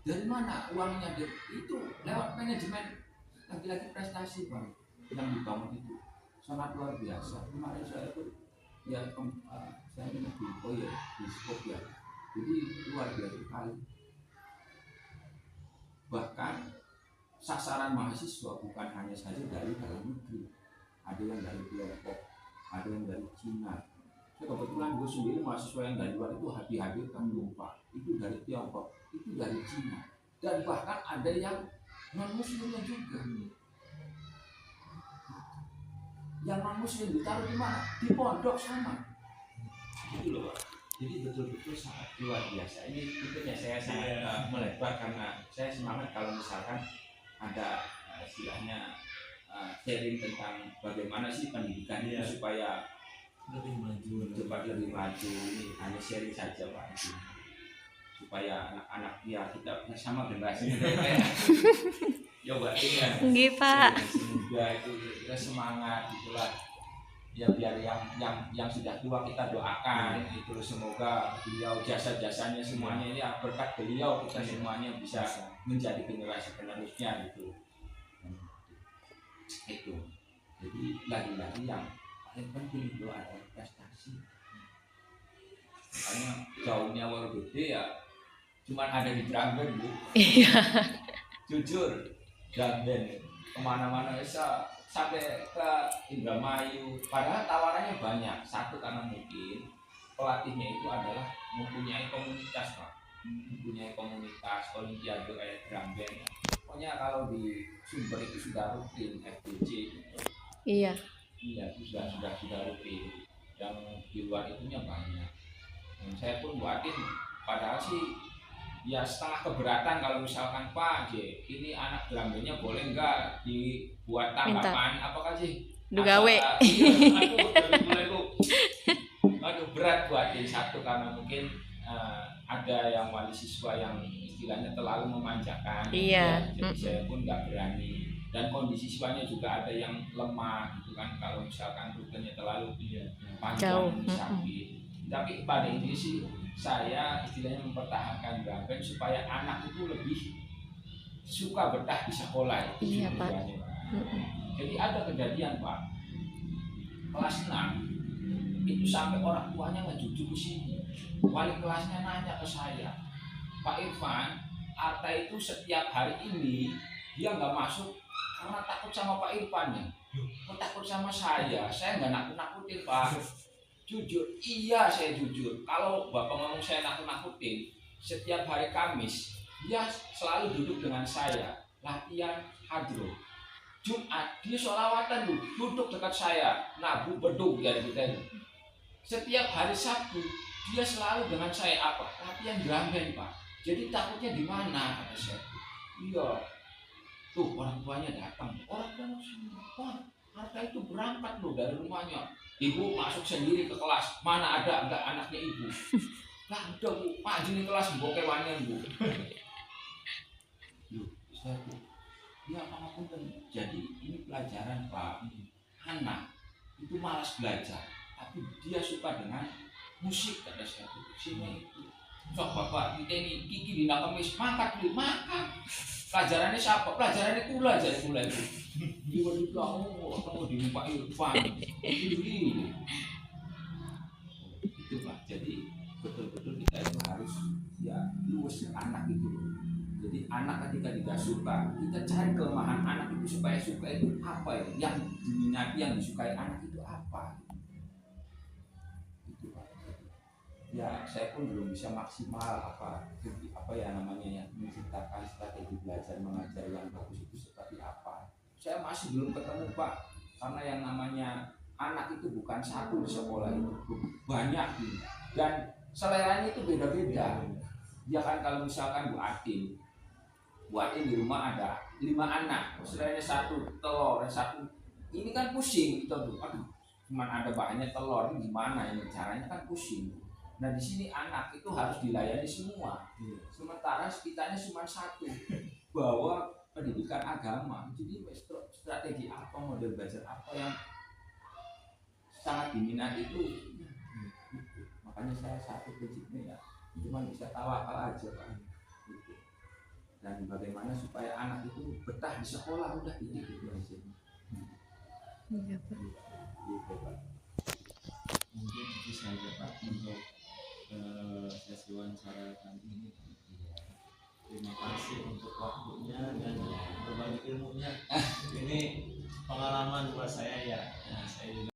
Dari mana uangnya? Itu lewat manajemen. Lagi-lagi prestasi Pak yang dibangun itu sangat luar biasa. Kemarin saya itu saya ingat di Skopje. Jadi luar biasa sekali. Bahkan sasaran mahasiswa bukan hanya saja dari dalam negeri, ada yang dari Tiongkok, ada yang dari Cina. Saya kebetulan gue sendiri mahasiswa yang dari luar itu dihadirkan lupa, itu dari Tiongkok, itu dari Cina, dan bahkan ada yang non muslimnya juga. Yang non muslim ditaruh di mana? Di pondok sama. Gitu loh Pak. Jadi betul-betul sangat luar biasa. Ini tentunya saya sangat melebar karena saya semangat kalau misalkan ada istilahnya sharing tentang bagaimana sih pendidikan itu supaya lebih maju. cepat lebih maju. Ini hanya sharing saja Pak, supaya anak-anak ya kita sama generasi kayak ya buat ini ya. Nggih, Pak. Semoga itu kita semangat gitulah. Ya biar yang sudah tua kita doakan itu semoga beliau jasa-jasanya semuanya ini berkat beliau kita semuanya bisa menjadi generasi penerusnya gitu. Itu. Jadi lagi-lagi yang paling penting itu adalah prestasi. Karena jauhnya walau gede ya cuman ada di Dramben Bu. Iya. Jujur Dramben kemana-mana bisa sampai ke Indramayu. Padahal tawarannya banyak. Satu karena mungkin pelatihnya itu adalah mempunyai komunitas Pak. Mempunyai komunitas olimpiade kayak Dramben. Pokoknya kalau di Sumber itu sudah rutin FBC gitu. Iya. Iya itu sudah rutin. Yang di luar itunya banyak. Dan saya pun buatin padahal sih ya setengah keberatan kalau misalkan Pak J ini anak Drambennya boleh nggak dibuat tanggapan apakah sih Dugawe. aduh berat buatin satu karena mungkin ada yang wali siswa yang istilahnya terlalu memanjakan. Iya. Ya, jadi saya pun nggak berani dan kondisi siswanya juga ada yang lemah gitu kan kalau misalkan rutenya terlalu panjang Jauh. sakit. Tapi pada ini sih saya istilahnya mempertahankan Dramben supaya anak itu lebih suka betah di sekolah. Iya, Pak. Jadi ada kejadian Pak, kelas 6 itu sampai orang tuanya ngejujuk ke sini. Wali kelasnya nanya ke saya, Pak Irfan, Arta itu setiap hari ini dia nggak masuk karena takut sama Pak Irfan ya. Kok takut sama saya nggak nakut-nakutin Pak. Jujur, iya saya jujur. Kalau Bapak ngomong saya nakut-nakutin, setiap hari Kamis dia selalu duduk dengan saya latihan hadro. Jumat dia sholawatan duduk dekat saya, nabu beduk ya gitu. Setiap hari Sabtu dia selalu dengan saya apa? Latihan Dramben Pak. Jadi takutnya di mana kata saya. Iya. Tuh orang tuanya datang. Orang tuanya Pak, Arta itu berangkat loh dari rumahnya. Ibu masuk sendiri ke kelas. Mana ada enggak anaknya ibu? Lah ada Bu, Pak Jini kelas bokewannya Bu. Loh, saya tuh. Ya apapun kan. Jadi ini pelajaran Pak. Anak itu malas belajar, tapi dia suka dengan musik kata saya tuh. Sini itu. Sok Bapak kita ini Kiki dina kemis mangkat beli makan. Pelajarannya siapa? Pelajarannya kula aja kula itu. Dia bilang kamu di Pak Irfan. Ini. Itu Pak. Jadi betul-betul kita itu harus ya luwes anak itu. Jadi anak ketika tidak suka, kita cari kelemahan anak itu supaya suka itu apa ya? Yang diminati, yang disukai anak itu apa? Itu Pak. Ya saya pun belum bisa maksimal apa ya namanya ya menciptakan strategi belajar mengajar yang bagus itu seperti apa. Saya masih belum ketemu Pak, karena yang namanya anak itu bukan satu di sekolah itu banyak gitu. Dan seleranya itu beda-beda. Ya kan kalau misalkan Bu Atin di rumah ada 5 anak, seleranya satu telur, satu ini kan pusing gitu tuh. Aduh, cuman ada bahannya telur ini gimana ini caranya kan pusing. Nah di sini anak itu harus dilayani semua. Sementara kitanya cuma satu, bahwa pendidikan agama. Jadi strategi apa, model belajar apa yang sangat diminati itu. Makanya saya satu prinsipnya ya, cuma bisa tawakal aja Pak. Gitu. Dan bagaimana supaya anak itu betah di sekolah udah itu aja. Iya, Pak. Gitu Pak. Mungkin itu saja Pak untuk sesi wawancara kali ini. Terima kasih untuk waktunya dan berbagi ilmunya. Ini pengalaman buat saya ya. Saya juga